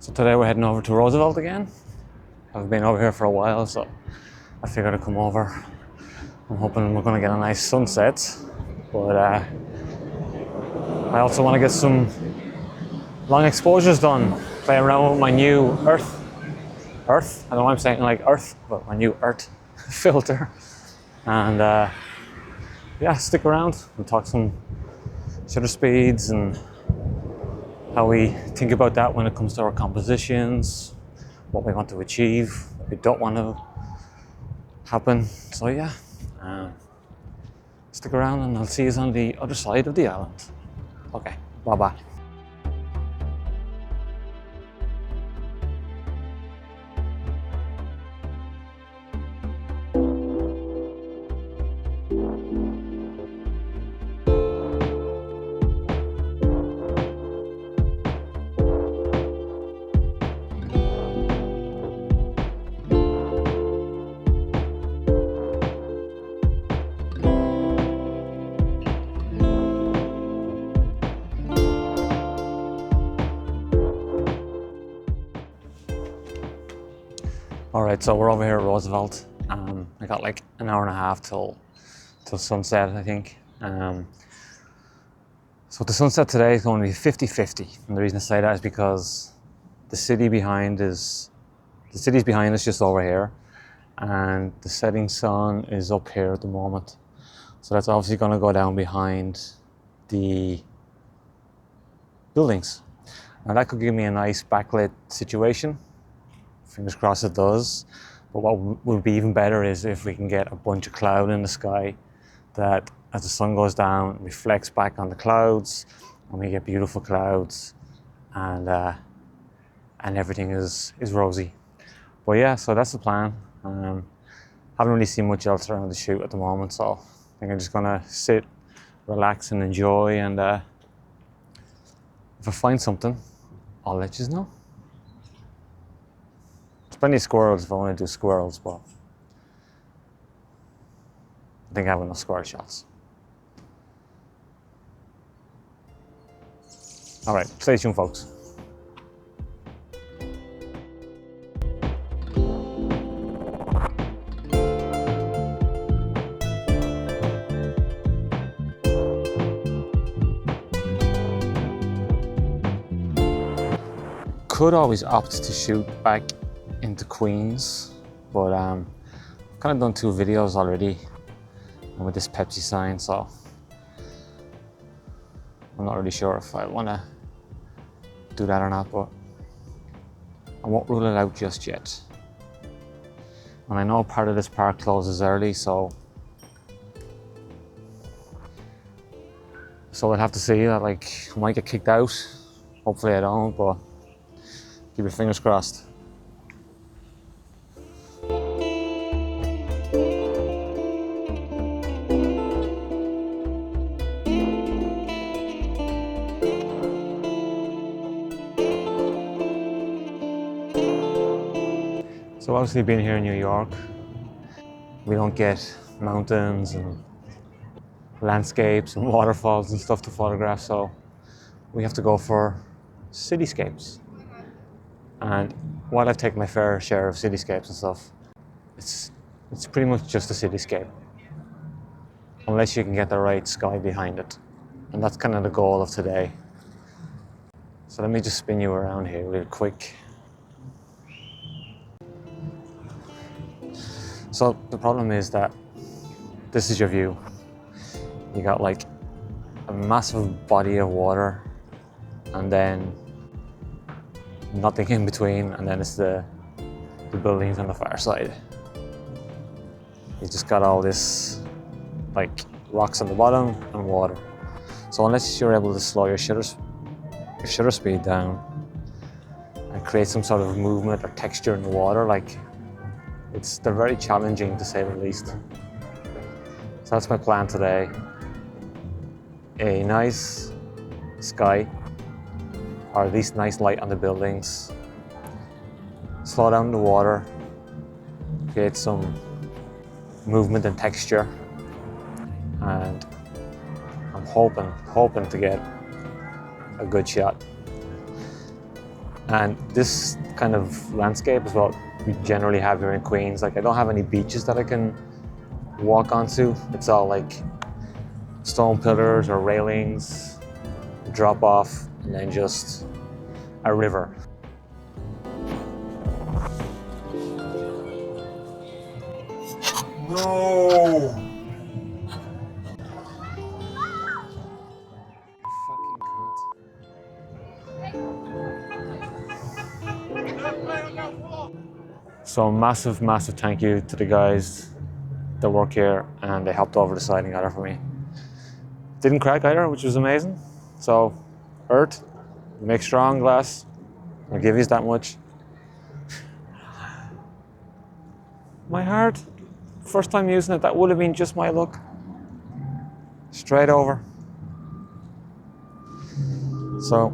So today we're heading over to Roosevelt again. I've been over here for a while, so I figured I'd come over. I'm hoping we're going to get a nice sunset, but I also want to get some long exposures done, playing around with my new Urth, I don't know why I'm saying like Urth, but my new Urth filter. And yeah, stick around and talk some shutter speeds and how we think about that when it comes to our compositions, what we want to achieve, what we don't want to happen. So yeah, stick around and I'll see you on the other side of the island. Okay, bye-bye. Alright, so we're over here at Roosevelt. I got like an hour and a half till sunset, I think. So the sunset today is going to be 50-50. And the reason I say that is because the city's behind us just over here. And the setting sun is up here at the moment. So that's obviously going to go down behind the buildings. Now that could give me a nice backlit situation. Fingers crossed it does. But what would be even better is if we can get a bunch of cloud in the sky that as the sun goes down reflects back on the clouds and we get beautiful clouds and everything is rosy. But yeah, so that's the plan. Haven't really seen much else around the shoot at the moment, so I think I'm just gonna sit, relax and enjoy, and if I find something, I'll let you know. There's plenty of squirrels if I want to do squirrels, but I think I have enough squirrel shots. All right, stay tuned, folks. Could always opt to shoot back into Queens, but I've kind of done 2 videos already with this Pepsi sign, so I'm not really sure if I want to do that or not, but I won't rule it out just yet. And I know part of this park closes early, so I'd have to see that, like, I might get kicked out. Hopefully I don't, but keep your fingers crossed. So obviously being here in New York, we don't get mountains and landscapes and waterfalls and stuff to photograph, so we have to go for cityscapes. And while I've taken my fair share of cityscapes and stuff, it's pretty much just a cityscape, unless you can get the right sky behind it. And that's kind of the goal of today. So let me just spin you around here real quick. So the problem is that this is your view. You got like a massive body of water and then nothing in between, and then it's the buildings on the far side. You just got all this like rocks on the bottom and water. So unless you're able to slow your shutter speed down and create some sort of movement or texture in the water, like they're very challenging to say the least. So that's my plan today. A nice sky, or at least nice light on the buildings, slow down the water, create some movement and texture, and I'm hoping to get a good shot. And this kind of landscape is what we generally have here in Queens. Like, I don't have any beaches that I can walk onto. It's all like stone pillars or railings, drop off, and then just a river. No! Fucking cunt. So massive, massive thank you to the guys that work here, and they helped over the sliding ladder for me. Didn't crack either, which was amazing. So, Urth, you make strong glass. I'll give you that much. My heart, first time using it, that would have been just my luck. Straight over. So,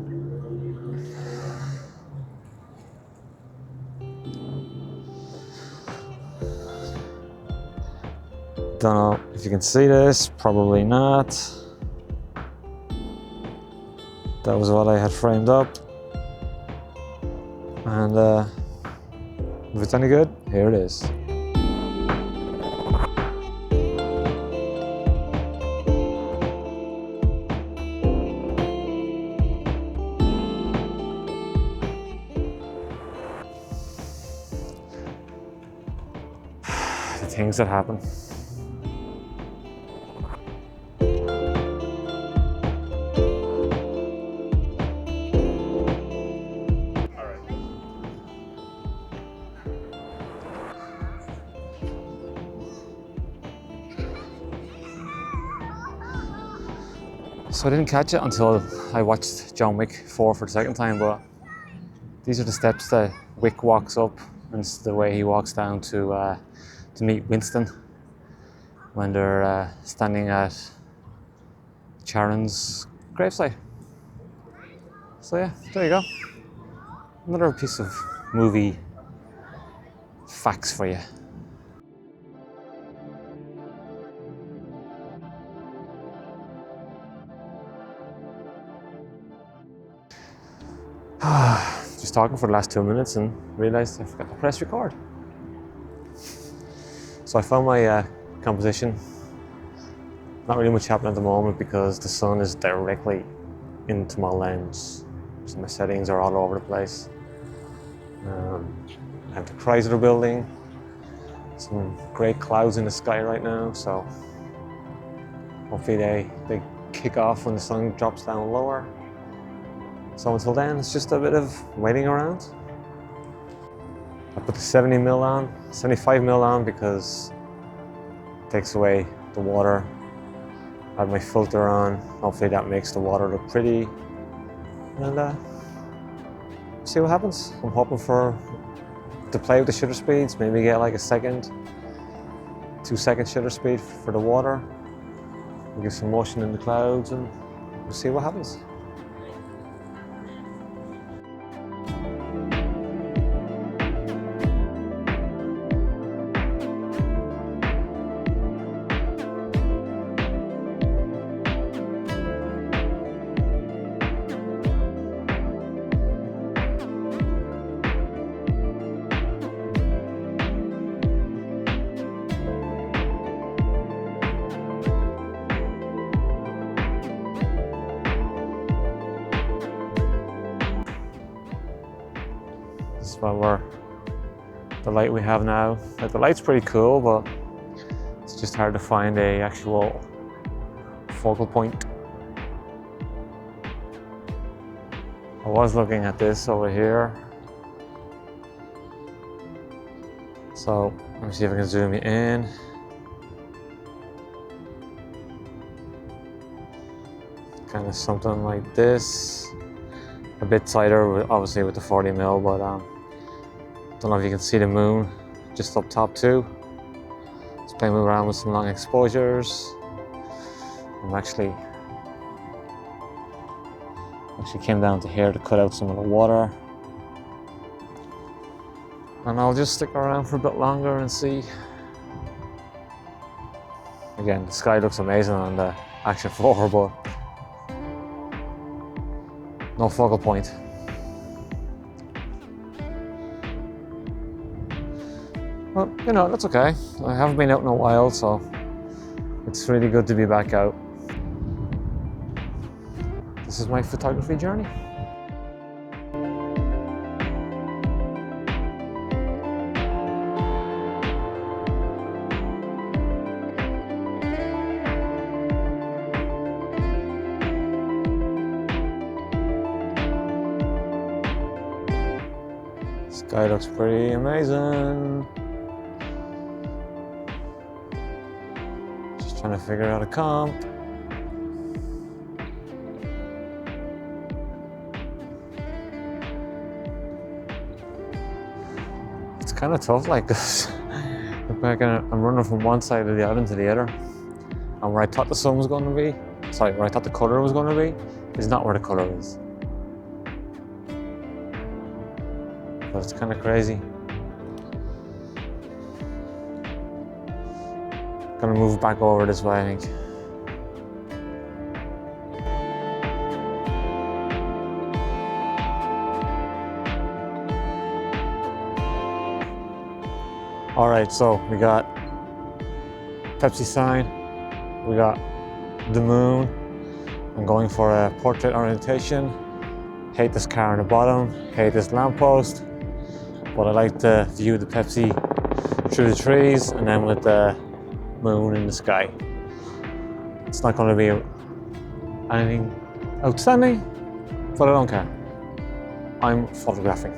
don't know if you can see this, probably not. That was what I had framed up. And if it's any good, here it is. The things that happen. So I didn't catch it until I watched John Wick 4 for the second time, but these are the steps that Wick walks up, and it's the way he walks down to meet Winston when they're standing at Charon's gravesite. So yeah, there you go. Another piece of movie facts for you. Just talking for the last 2 minutes and realized I forgot to press record. So I found my composition. Not really much happening at the moment because the sun is directly into my lens. So my settings are all over the place. I have the Chrysler building. Some great clouds in the sky right now, so hopefully they kick off when the sun drops down lower. So until then, it's just a bit of waiting around. I put the 70mm on, 75mm on because it takes away the water. I have my filter on. Hopefully that makes the water look pretty. And see what happens. I'm hoping to play with the shutter speeds, maybe get like a 2-second shutter speed for the water. We'll give some motion in the clouds and we'll see what happens. This is the light we have now. Like, the light's pretty cool, but it's just hard to find a actual focal point. I was looking at this over here. So let me see if I can zoom it in. Kind of something like this. A bit tighter, obviously, with the 40mm, but don't know if you can see the moon just up top too. Just playing around with some long exposures. I'm actually came down to here to cut out some of the water. And I'll just stick around for a bit longer and see. Again, the sky looks amazing on the Action 4, but no focal point. But, you know, that's okay. I haven't been out in a while, so it's really good to be back out. This is my photography journey. Sky looks pretty amazing. Just trying to figure out a comp. It's kind of tough like this. I'm running from one side of the island to the other. And where I thought the sun was going to be, sorry, where I thought the color was going to be, is not where the color is. But it's kind of crazy. Gonna move back over this way, I think. All right, so we got Pepsi sign, we got the moon. I'm going for a portrait orientation. Hate this car on the bottom, hate this lamppost. But I like to view the Pepsi through the trees and then with the moon in the sky. It's not going to be anything outstanding, but I don't care. I'm photographing.